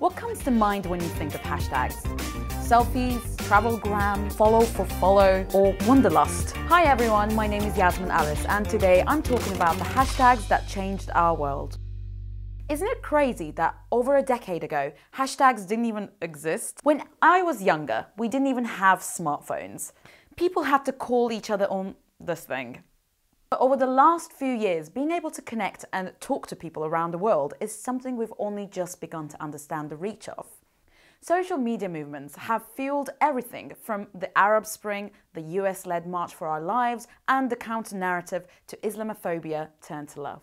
What comes to mind when you think of hashtags? Selfies, travelgram, follow for follow, or wanderlust? Hi everyone, my name is Yasmin Alice and today I'm talking about the hashtags that changed our world. Isn't it crazy that over a decade ago, hashtags didn't even exist? When I was younger, we didn't even have smartphones. People had to call each other on this thing. But over the last few years, being able to connect and talk to people around the world is something we've only just begun to understand the reach of. Social media movements have fueled everything from the Arab Spring, the US-led March for Our Lives, and the counter-narrative to Islamophobia turned to love.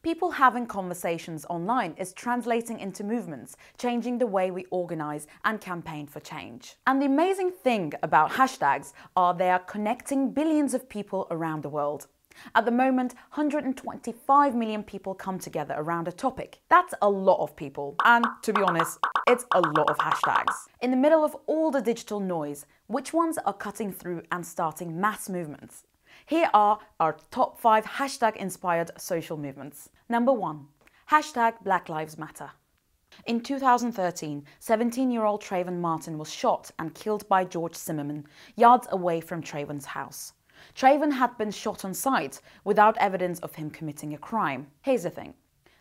People having conversations online is translating into movements, changing the way we organise and campaign for change. And the amazing thing about hashtags are they are connecting billions of people around the world. At the moment, 125 million people come together around a topic. That's a lot of people. And to be honest, it's a lot of hashtags. In the middle of all the digital noise, which ones are cutting through and starting mass movements? Here are our top 5 hashtag-inspired social movements. Number 1. Hashtag Black Lives Matter. In 2013, 17-year-old Trayvon Martin was shot and killed by George Zimmerman, yards away from Trayvon's house. Trayvon had been shot on sight without evidence of him committing a crime. Here's the thing.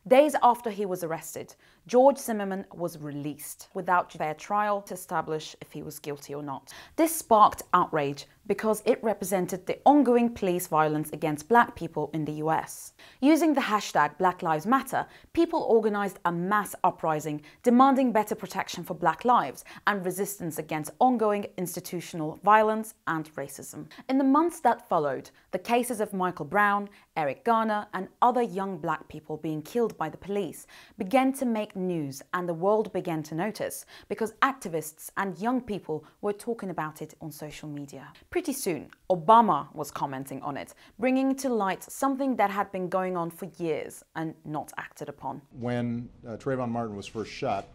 Days after he was arrested, George Zimmerman was released without fair trial to establish if he was guilty or not. This sparked outrage because it represented the ongoing police violence against black people in the US. Using the hashtag Black Lives Matter, people organized a mass uprising demanding better protection for black lives and resistance against ongoing institutional violence and racism. In the months that followed, the cases of Michael Brown, Eric Garner, and other young black people being killed by the police began to make news, and the world began to notice because activists and young people were talking about it on social media. Pretty soon, Obama was commenting on it, bringing to light something that had been going on for years and not acted upon. When Trayvon Martin was first shot,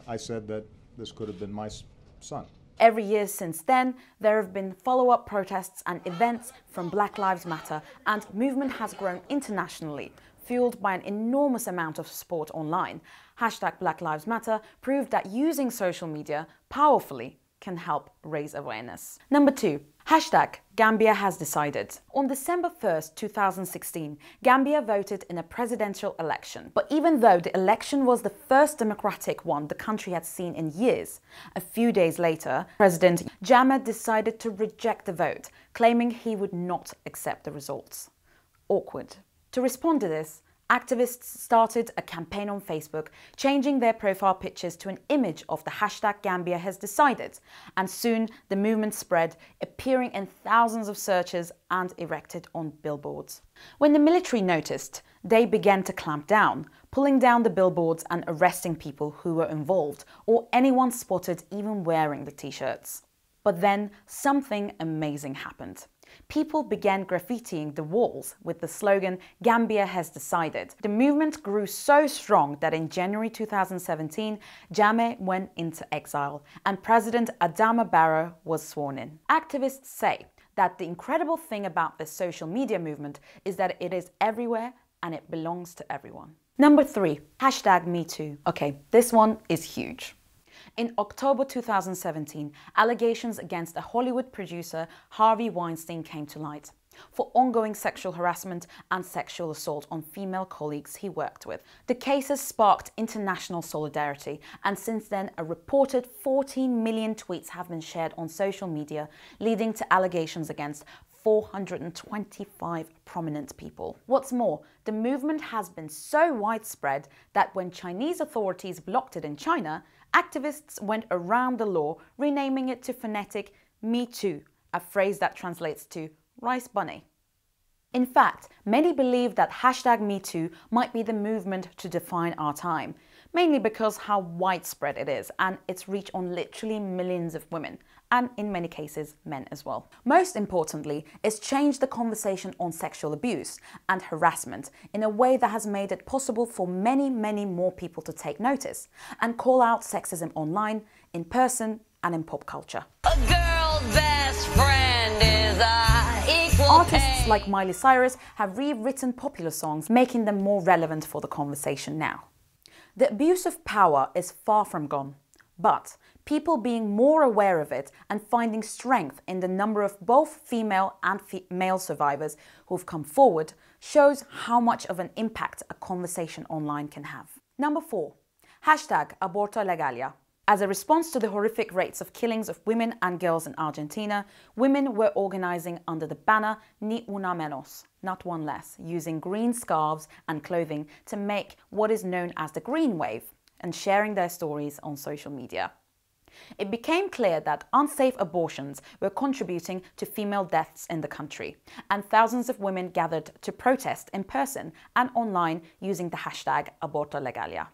I said that this could have been my son. Every year since then, there have been follow-up protests and events from Black Lives Matter, and movement has grown internationally, fueled by an enormous amount of support online. Hashtag Black Lives Matter proved that using social media powerfully can help raise awareness. Number 2. Hashtag Gambia has decided. On December 1st, 2016, Gambia voted in a presidential election. But even though the election was the first democratic one the country had seen in years, a few days later, President Jammeh decided to reject the vote, claiming he would not accept the results. Awkward. To respond to this, activists started a campaign on Facebook, changing their profile pictures to an image of the hashtag Gambia has decided, and soon the movement spread, appearing in thousands of searches and erected on billboards. When the military noticed, they began to clamp down, pulling down the billboards and arresting people who were involved or anyone spotted even wearing the t-shirts. But then something amazing happened. People began graffitiing the walls with the slogan, Gambia has decided. The movement grew so strong that in January 2017, Jammeh went into exile and President Adama Barrow was sworn in. Activists say that the incredible thing about this social media movement is that it is everywhere and it belongs to everyone. Number 3, hashtag MeToo. Okay, this one is huge. In October 2017, allegations against a Hollywood producer, Harvey Weinstein, came to light for ongoing sexual harassment and sexual assault on female colleagues he worked with. The cases sparked international solidarity, and since then a reported 14 million tweets have been shared on social media, leading to allegations against 425 prominent people. What's more, the movement has been so widespread that when Chinese authorities blocked it in China, activists went around the law, renaming it to phonetic Me Too, a phrase that translates to rice bunny. In fact, many believe that hashtag MeToo might be the movement to define our time, mainly because how widespread it is and its reach on literally millions of women, and in many cases men as well. Most importantly, it's changed the conversation on sexual abuse and harassment in a way that has made it possible for many more people to take notice and call out sexism online, in person and in pop culture. A girl's best friend is Artists like Miley Cyrus have rewritten popular songs, making them more relevant for the conversation now. The abuse of power is far from gone, but people being more aware of it and finding strength in the number of both female and male survivors who've come forward shows how much of an impact a conversation online can have. Number 4. Hashtag Aborto Legalia. As a response to the horrific rates of killings of women and girls in Argentina, women were organizing under the banner Ni una menos, not one less, using green scarves and clothing to make what is known as the green wave and sharing their stories on social media. It became clear that unsafe abortions were contributing to female deaths in the country, and thousands of women gathered to protest in person and online using the hashtag Aborto Legalia.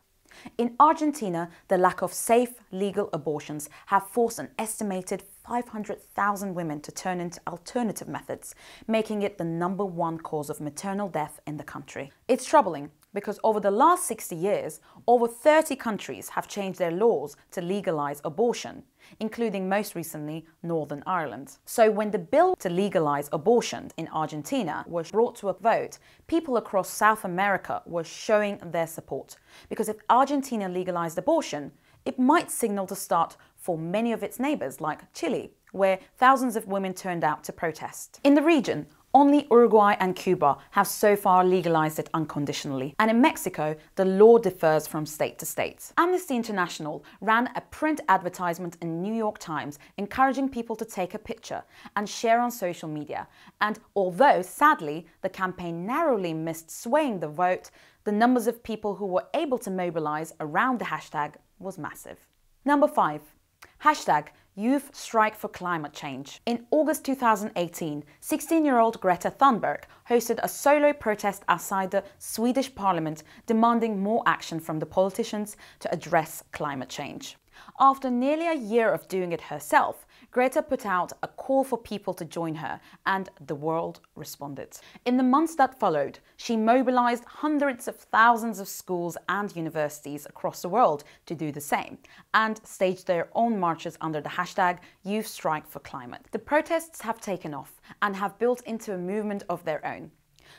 In Argentina, the lack of safe, legal abortions have forced an estimated 500,000 women to turn into alternative methods, making it the #1 cause of maternal death in the country. It's troubling because over the last 60 years, over 30 countries have changed their laws to legalize abortion, including most recently Northern Ireland. So when the bill to legalize abortion in Argentina was brought to a vote, people across South America were showing their support, because if Argentina legalized abortion, it might signal the start for many of its neighbors like Chile, where thousands of women turned out to protest. In the region, only Uruguay and Cuba have so far legalized it unconditionally, and in Mexico, the law differs from state to state. Amnesty International ran a print advertisement in New York Times encouraging people to take a picture and share on social media, and although sadly the campaign narrowly missed swaying the vote, the numbers of people who were able to mobilize around the hashtag was massive. Number 5. Hashtag Youth Strike for Climate Change. In August 2018, 16-year-old Greta Thunberg hosted a solo protest outside the Swedish parliament demanding more action from the politicians to address climate change. After nearly a year of doing it herself, Greta put out a call for people to join her, and the world responded. In the months that followed, she mobilized hundreds of thousands of schools and universities across the world to do the same, and staged their own marches under the hashtag Youth Strike for Climate. The protests have taken off and have built into a movement of their own.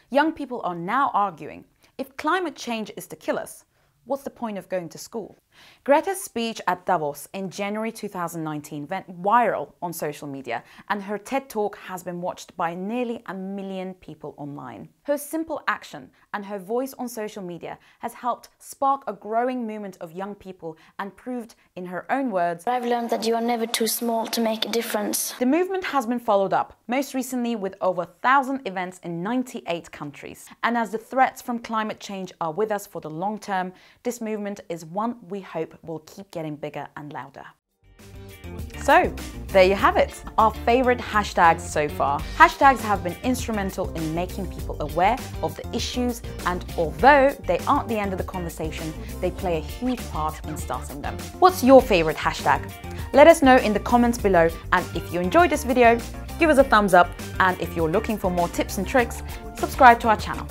Young people are now arguing, if climate change is to kill us, what's the point of going to school? Greta's speech at Davos in January 2019 went viral on social media, and her TED Talk has been watched by nearly 1 million people online. Her simple action and her voice on social media has helped spark a growing movement of young people and proved, in her own words, I've learned that you are never too small to make a difference. The movement has been followed up, most recently with over 1,000 events in 98 countries. And as the threats from climate change are with us for the long term, this movement is one we hope will keep getting bigger and louder. So, there you have it, our favorite hashtags so far. Hashtags have been instrumental in making people aware of the issues, and although they aren't the end of the conversation, they play a huge part in starting them. What's your favorite hashtag? Let us know in the comments below, and if you enjoyed this video, give us a thumbs up, and if you're looking for more tips and tricks, subscribe to our channel.